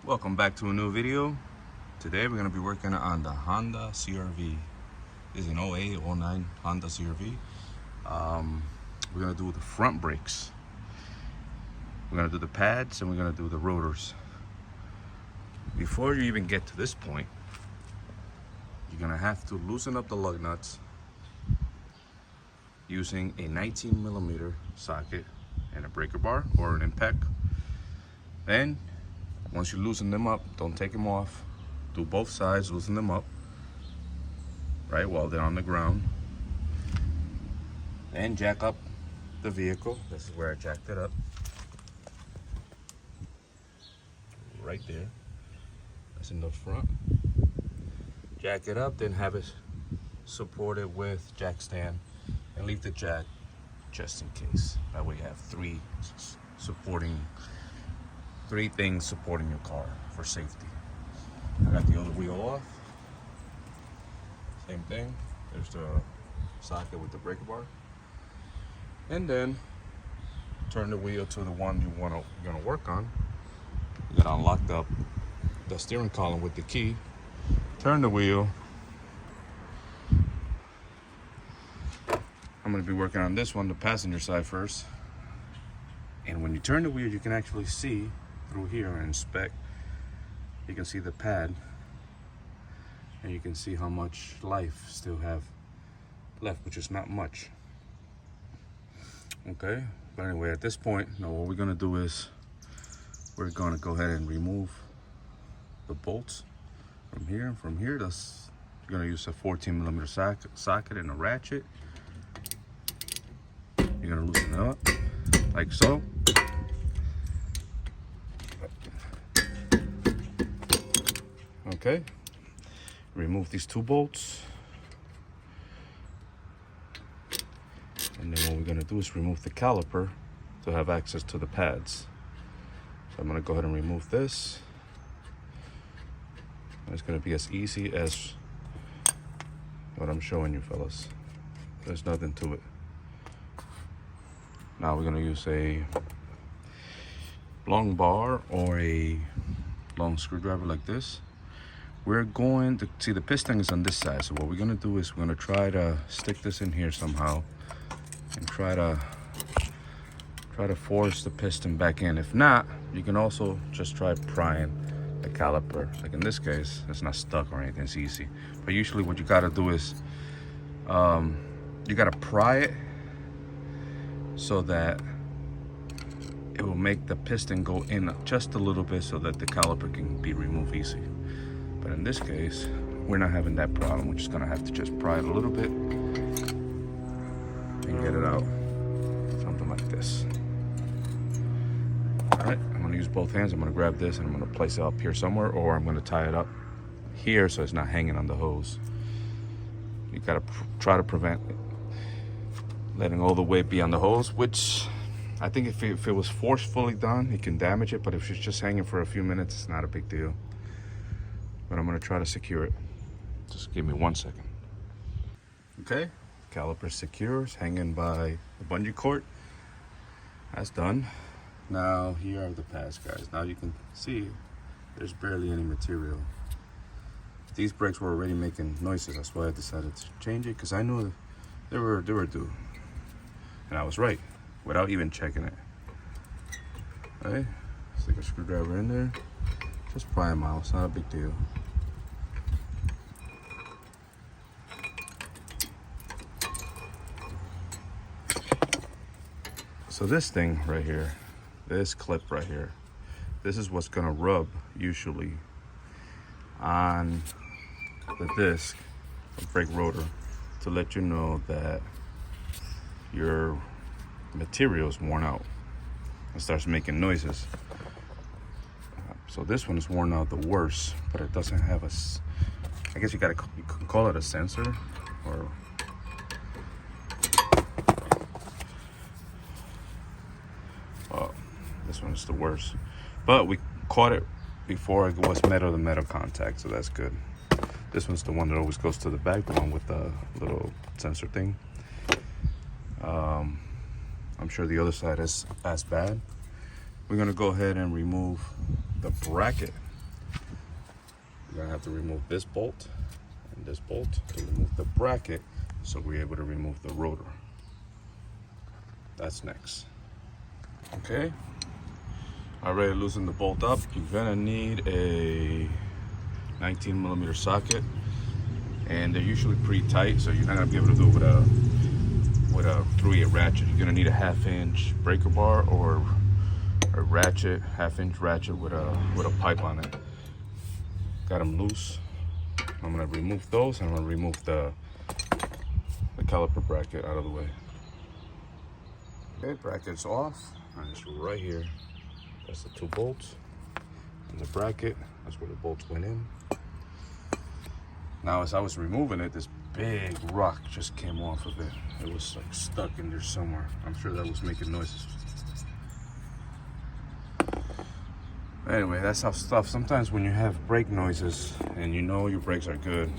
Welcome back to a new video. Today we're going to be working on the Honda CRV. This is an 08, 09 Honda CRV. We're going to do the front brakes. We're going to do the pads and we're going to do the rotors. Before you even get to this point, you're going to have to loosen up the lug nuts using a 19mm socket and a breaker bar or an impact. Then once you loosen them up, don't take them off. Do both sides, loosen them up, right, while they're on the ground. Then jack up the vehicle. This is where I jacked it up. Right there. That's in the front. Jack it up, then have it supported with jack stand and leave the jack just in case. That way you have three things supporting your car for safety. I got the other wheel off. Same thing. There's the socket with the breaker bar. And then turn the wheel to the one you're gonna work on. You gotta unlock the steering column with the key. Turn the wheel. I'm gonna be working on this one, the passenger side first. And when you turn the wheel, you can actually see through here and inspect. You can see the pad and you can see how much life still have left, which is not much. Okay, but anyway, at this point, now what we're gonna do is we're gonna go ahead and remove the bolts from here. That's, you're gonna use a 14mm socket and a ratchet. You're gonna loosen it up like so. Okay, remove these two bolts. And then what we're gonna do is remove the caliper to have access to the pads. So I'm gonna go ahead and remove this. And it's gonna be as easy as what I'm showing you, fellas. There's nothing to it. Now we're gonna use a long bar or a long screwdriver like this. We're going to see the piston is on this side, so what we're gonna do is we're gonna try to stick this in here somehow and try to force the piston back in. If not, you can also just try prying the caliper. Like in this case, it's not stuck or anything, it's easy. But usually what you gotta do is you gotta pry it so that it will make the piston go in just a little bit so that the caliper can be removed easy. But in this case, we're not having that problem. We're just gonna have to just pry it a little bit and get it out. Something like this. All right, I'm gonna use both hands. I'm gonna grab this and I'm gonna place it up here somewhere, or I'm gonna tie it up here so it's not hanging on the hose. You gotta try to prevent letting all the weight be on the hose, which I think if it was forcefully done, it can damage it, but if it's just hanging for a few minutes, it's not a big deal. But I'm gonna try to secure it. Just give me 1 second. Okay, caliper secure, it's hanging by the bungee cord. That's done. Now here are the pads, guys. Now you can see there's barely any material. These brakes were already making noises. That's why I decided to change it, because I knew they were due. And I was right, without even checking it. Okay, stick a screwdriver in there. Just pry them out, it's not a big deal. So this thing right here, this clip right here, this is what's gonna rub usually on the disc, the brake rotor, to let you know that your material is worn out. It starts making noises. So this one is worn out the worst, but it doesn't have I guess you can call it a sensor, or this one is the worst. But we caught it before it was metal to metal contact, so that's good. This one's the one that always goes to the back, the one with the little sensor thing. I'm sure the other side is as bad. We're gonna go ahead and remove the bracket You're gonna have to remove this bolt and this bolt to remove the bracket, so we're able to remove the rotor. That's next. Okay, already loosened the bolt up. You're gonna need a 19mm socket, and they're usually pretty tight, so you're not gonna be able to do it with a 3/8 ratchet. You're gonna need a 1/2-inch breaker bar or a ratchet, 1/2-inch ratchet with a pipe on it. Got them loose. I'm gonna remove those, and I'm gonna remove the caliper bracket out of the way. Okay, bracket's off, and it's right here. That's the 2 bolts, and the bracket, that's where the bolts went in. Now, as I was removing it, this big rock just came off of it. It was like stuck in there somewhere. I'm sure that was making noises. Anyway, that's how stuff, sometimes when you have brake noises and you know your brakes are good,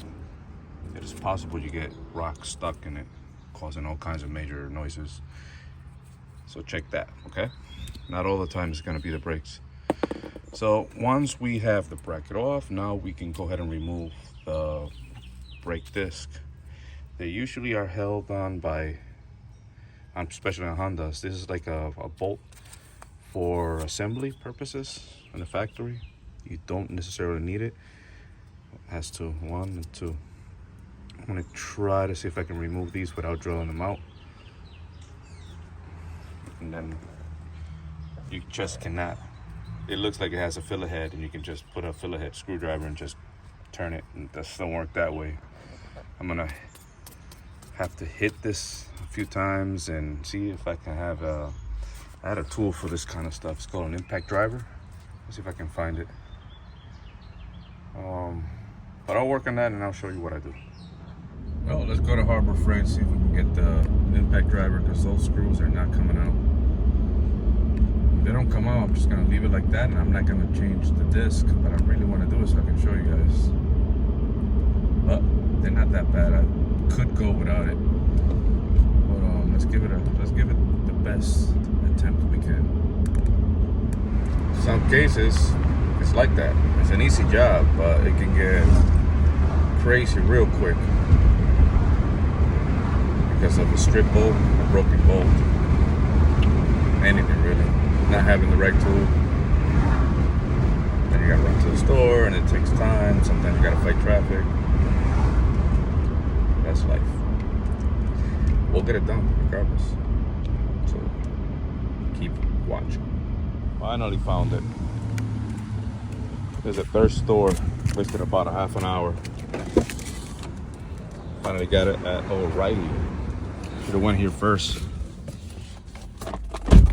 it is possible you get rocks stuck in it, causing all kinds of major noises. So check that, okay? Not all the time it's gonna be the brakes. So once we have the bracket off, now we can go ahead and remove the brake disc. They usually are held on by, especially on Hondas, this is like a bolt for assembly purposes in the factory. You don't necessarily need it. It has 1 and 2. I'm gonna try to see if I can remove these without drilling them out. And then you just cannot. It looks like it has a fillet head, and you can just put a fillet head screwdriver and just turn it, and it doesn't work that way. I'm gonna have to hit this a few times and see if I can have I had a tool for this kind of stuff. It's called an impact driver. Let's see if I can find it. But I'll work on that and I'll show you what I do. Well, let's go to Harbor Freight, see if we can get the impact driver, because those screws are not coming out. If they don't come out, I'm just gonna leave it like that, and I'm not gonna change the disc, but I really wanna do it so I can show you guys. But they're not that bad. I could go without it. But let's give it the best attempt we can. Some cases it's like that. It's an easy job, but it can get crazy real quick because of a strip bolt, a broken bolt, anything really. Not having the right tool. Then you gotta run to the store, and it takes time. Sometimes you gotta fight traffic. That's life. We'll get it done regardless. So keep watching. Finally found it. There's a third store, wasted about a half an hour. Finally got it at O'Reilly. Should have went here first,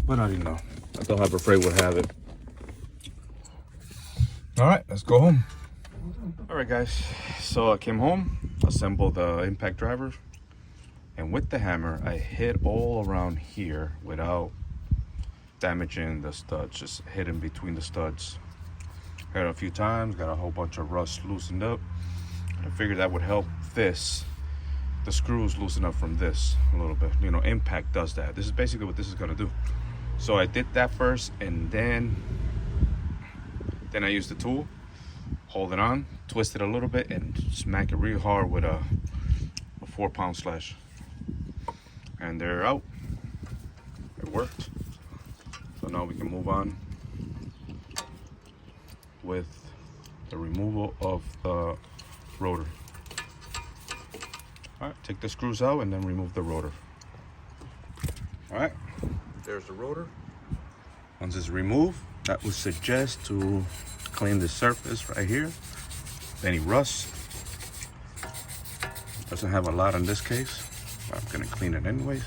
but I didn't know. I thought Harbor Freight would have it. All right, let's go home. All right, guys. So I came home, assembled the impact driver, and with the hammer, I hit all around here without damaging the studs. Just hit in between the studs. Hit it a few times, got a whole bunch of rust loosened up. I figured that would help this. The screws loosen up from this a little bit. You know, impact does that. This is basically what this is gonna do. So I did that first, and then I used the tool, hold it on, twist it a little bit, and smack it real hard with a 4-pound slash. And they're out. It worked. So now we can move on with the removal of the rotor. All right, take the screws out and then remove the rotor. All right, there's the rotor. Once it's removed, that would suggest to clean the surface right here. Any rust. Doesn't have a lot in this case, but I'm gonna clean it anyways.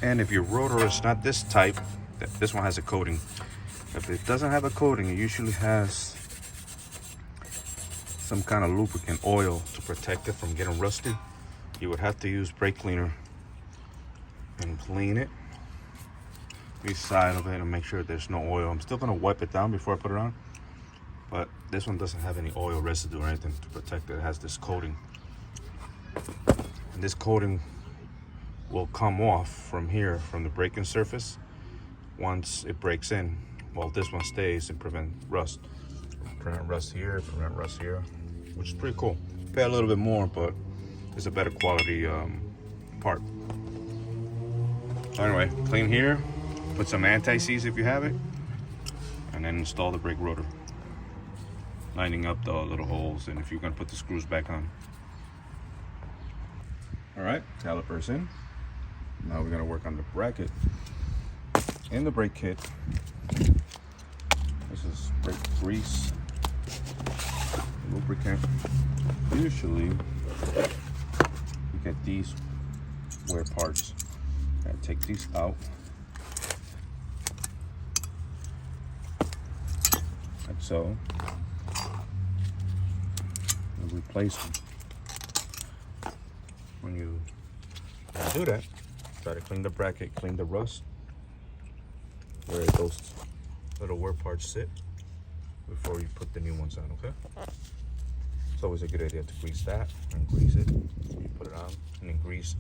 And if your rotor is not this type, this one has a coating. If it doesn't have a coating, it usually has some kind of lubricant oil to protect it from getting rusty. You would have to use brake cleaner and clean it, each side of it, and make sure there's no oil. I'm still gonna wipe it down before I put it on, but this one doesn't have any oil residue or anything to protect it. It has this coating, and this coating will come off from here, from the braking surface, once it breaks in, while this one stays and prevent rust. prevent rust here, prevent rust here, which is pretty cool. Pay a little bit more, but it's a better quality part. So anyway, clean here, put some anti-seize if you have it, and then install the brake rotor, lining up the little holes, and if you're gonna put the screws back on. All right, calipers in. Now we're gonna work on the bracket. In the brake kit, this is brake grease, lubricant. Usually, you get these wear parts. Gotta take these out. Like so. And replace them. When you do that, try to clean the bracket, clean the rust where those little wear parts sit before you put the new ones on, okay? It's always a good idea to grease that and grease it before you put it on, and then grease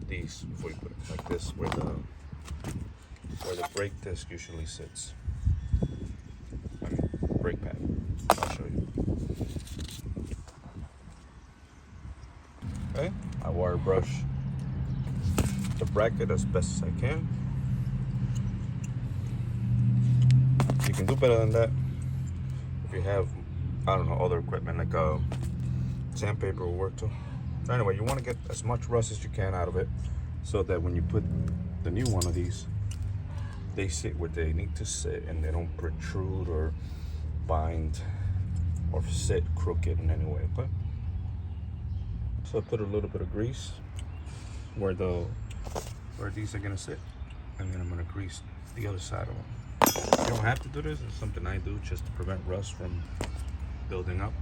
these before you put it like this, where the brake disc usually sits. I mean, brake pad. I'll show you. Okay, I wire brush the bracket as best as I can. You can do better than that if you have, I don't know, other equipment like sandpaper will work too. So anyway, you want to get as much rust as you can out of it, so that when you put the new one of these, they sit where they need to sit and they don't protrude or bind or sit crooked in any way, okay? So I put a little bit of grease where these are gonna sit, and then I'm gonna grease the other side of them. You don't have to do this, it's something I do just to prevent rust from building up.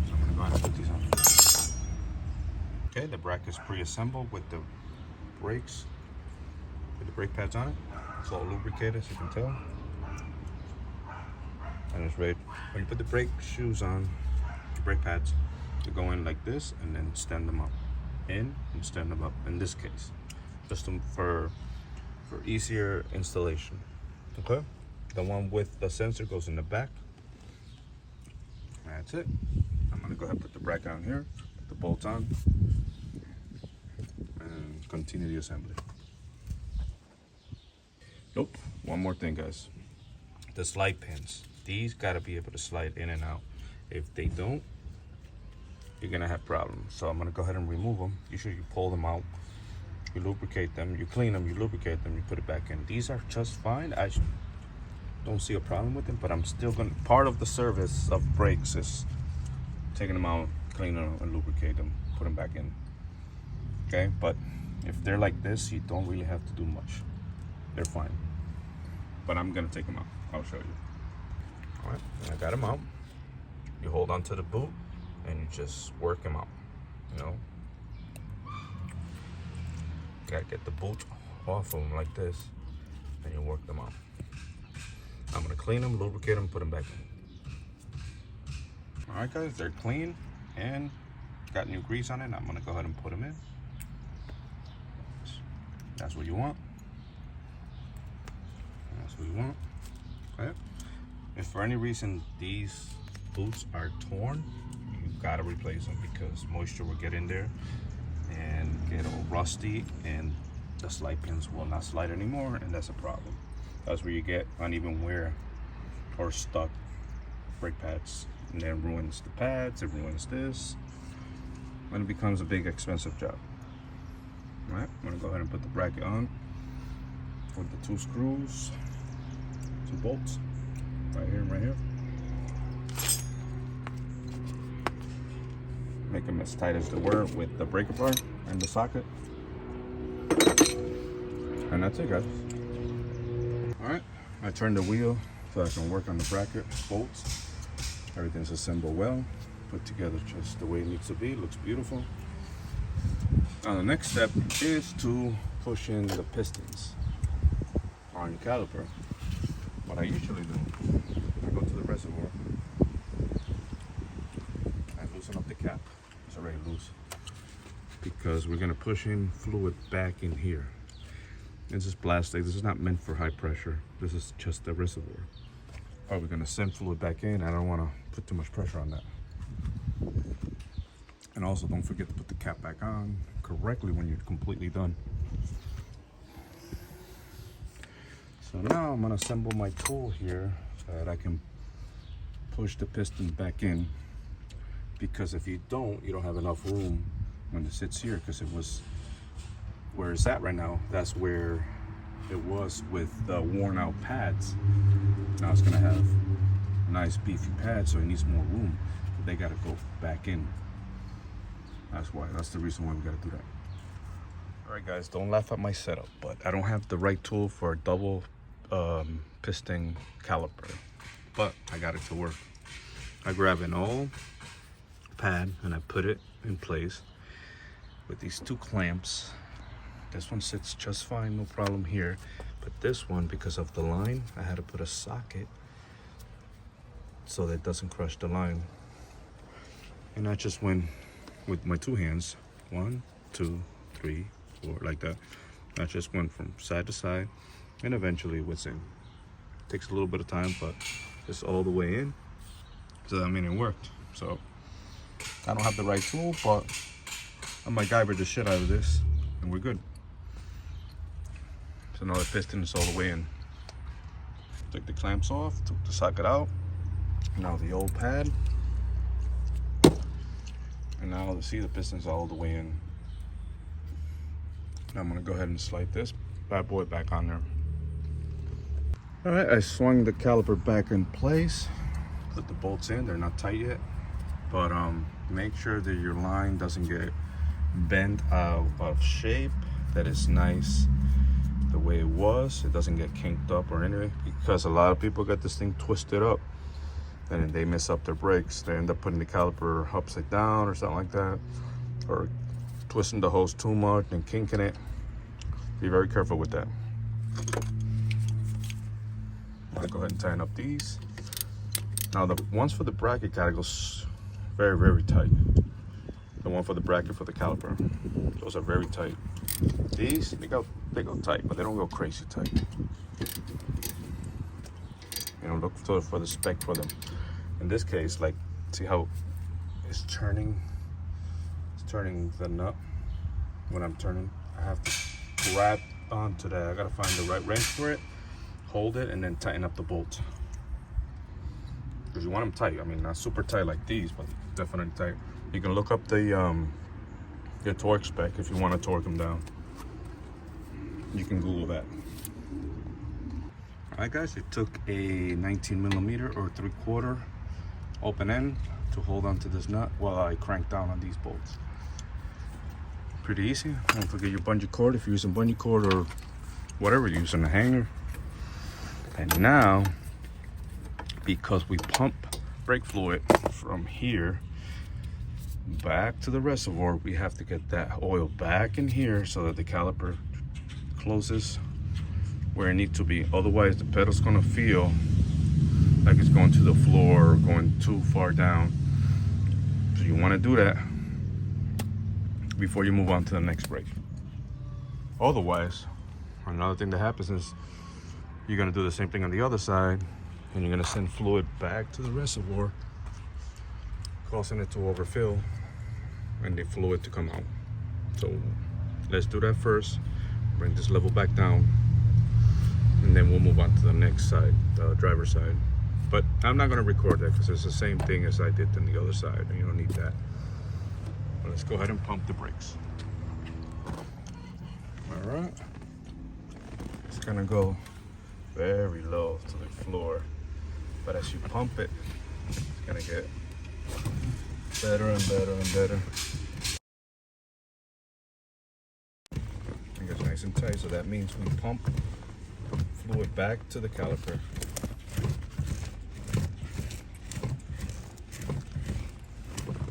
So I'm gonna go ahead and put these on. Okay, the bracket is pre-assembled with the brakes, with the brake pads on it. It's all lubricated, as you can tell. And it's ready. When you put the brake shoes on, the brake pads, you go in like this and then stand them up. In and stand them up, in this case. Just for easier installation, okay? The one with the sensor goes in the back. That's it. I'm gonna go ahead and put the bracket on here, put the bolts on, and continue the assembly. Nope, one more thing, guys. The slide pins. These gotta be able to slide in and out. If they don't, you're gonna have problems. So I'm gonna go ahead and remove them. Usually you pull them out, you lubricate them, you clean them, you lubricate them, you put it back in. These are just fine. I don't see a problem with them, but I'm still gonna, part of the service of brakes is taking them out, cleaning them, and lubricate them, put them back in. Okay, but if they're like this, you don't really have to do much. They're fine. But I'm gonna take them out. I'll show you. All right, I got them out. You hold on to the boot and you just work them out, you know? Gotta get the boot off of them like this, and you work them out. I'm gonna clean them, lubricate them, put them back in. All right, guys, they're clean and got new grease on it. I'm gonna go ahead and put them in. That's what you want. That's what you want. Okay. If for any reason these boots are torn, you gotta replace them because moisture will get in there and get all rusty, and the slide pins will not slide anymore, and that's a problem. That's where you get uneven wear or stuck brake pads, and then ruins the pads, it ruins this, and it becomes a big expensive job. All right, I'm gonna go ahead and put the bracket on with the 2 screws, 2 bolts, right here and right here. Make them as tight as they were with the breaker bar and the socket. And that's it, guys. All right, I turned the wheel so I can work on the bracket, bolts. Everything's assembled well, put together just the way it needs to be. Looks beautiful. Now the next step is to push in the pistons on your caliper. What I usually do, I go to the reservoir, I loosen up the cap. It's already loose because we're gonna push in fluid back in here. This is plastic. This is not meant for high pressure. This is just the reservoir. Are we gonna send fluid back in? I don't wanna put too much pressure on that. And also don't forget to put the cap back on correctly when you're completely done. So now I'm gonna assemble my tool here so that I can push the piston back in, because if you don't have enough room when it sits here, because it was where it's at right now, that's where it was with the worn out pads. Now it's gonna have nice beefy pads, so it needs more room. But they gotta go back in. That's the reason why we gotta do that. All right guys, don't laugh at my setup, but I don't have the right tool for a double piston caliper, but I got it to work. I grab an old pad and I put it in place with these two clamps. This one sits just fine, no problem here, but this one, because of the line, I had to put a socket so that it doesn't crush the line. And I just went with my two hands, 1, 2, 3, 4, like that. I just went from side to side, and eventually it was in. Takes a little bit of time, but it's all the way in. So I mean, it worked. So I don't have the right tool, but I MacGyver the shit out of this, and we're good. So now the piston is all the way in. Took the clamps off, took the socket out. Now the old pad. And now see, the piston's all the way in. Now I'm gonna go ahead and slide this bad boy back on there. All right, I swung the caliper back in place. Put the bolts in, they're not tight yet. But make sure that your line doesn't get bent out of shape, that it's nice the way it was. It doesn't get kinked up or anything, because a lot of people get this thing twisted up and they mess up their brakes. They end up putting the caliper upside down or something like that, or twisting the hose too much and kinking it. Be very careful with that. I'm gonna go ahead and tighten up these. Now the ones for the bracket gotta go very, very tight. The one for the bracket for the caliper, those are very tight. These, they go tight, but they don't go crazy tight. You know, look for the spec for them. In this case, like, see how it's turning? It's turning the nut. When I'm turning, I have to grab onto that. I gotta find the right wrench for it, hold it, and then tighten up the bolts. Because you want them tight. I mean, not super tight like these, but definitely tight. You can look up the torque spec if you want to torque them down. You can Google that. All right, guys, it took a 19mm or 3/4 open end to hold onto this nut while I crank down on these bolts. Pretty easy. Don't forget your bungee cord if you're using bungee cord or whatever you're using, a hanger. And now, because we pump brake fluid from here back to the reservoir, we have to get that oil back in here so that the caliper closes where it needs to be. Otherwise the pedal's gonna feel like it's going to the floor or going too far down. So you want to do that before you move on to the next brake. Otherwise, another thing that happens is you're gonna do the same thing on the other side, and you're gonna send fluid back to the reservoir, causing it to overfill and the fluid to come out. So let's do that first, bring this level back down, and then we'll move on to the next side, the driver's side. But I'm not gonna record that because it's the same thing as I did on the other side, and you don't need that. But let's go ahead and pump the brakes. All right, it's gonna go very low to the floor, but as you pump it, it's gonna get better and better and better. It gets nice and tight, so that means we pump fluid back to the caliper.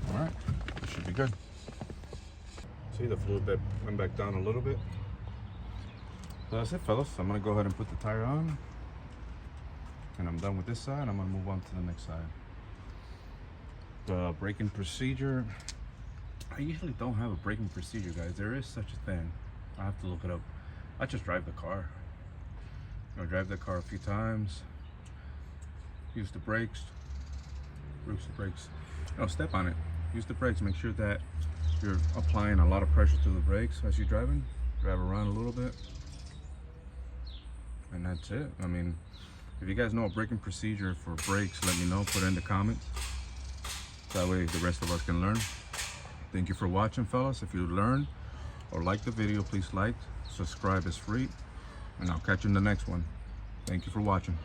All right, should be good. See, the fluid bed went back down a little bit. So that's it, fellas. I'm gonna go ahead and put the tire on, and I'm done with this side. I'm gonna move on to the next side. The braking procedure, I usually don't have a braking procedure, guys. There is such a thing. I have to look it up. I just drive the car. I drive the car a few times. use the brakes. Use the brakes. No, step on it. Use the brakes. Make sure that you're applying a lot of pressure to the brakes as you're driving. Drive around a little bit. And that's it. I mean, if you guys know a braking procedure for brakes, let me know. Put it in the comments. That way the rest of us can learn. Thank you for watching, fellas. If you learned or like the video, please like. Subscribe is free. And I'll catch you in the next one. Thank you for watching.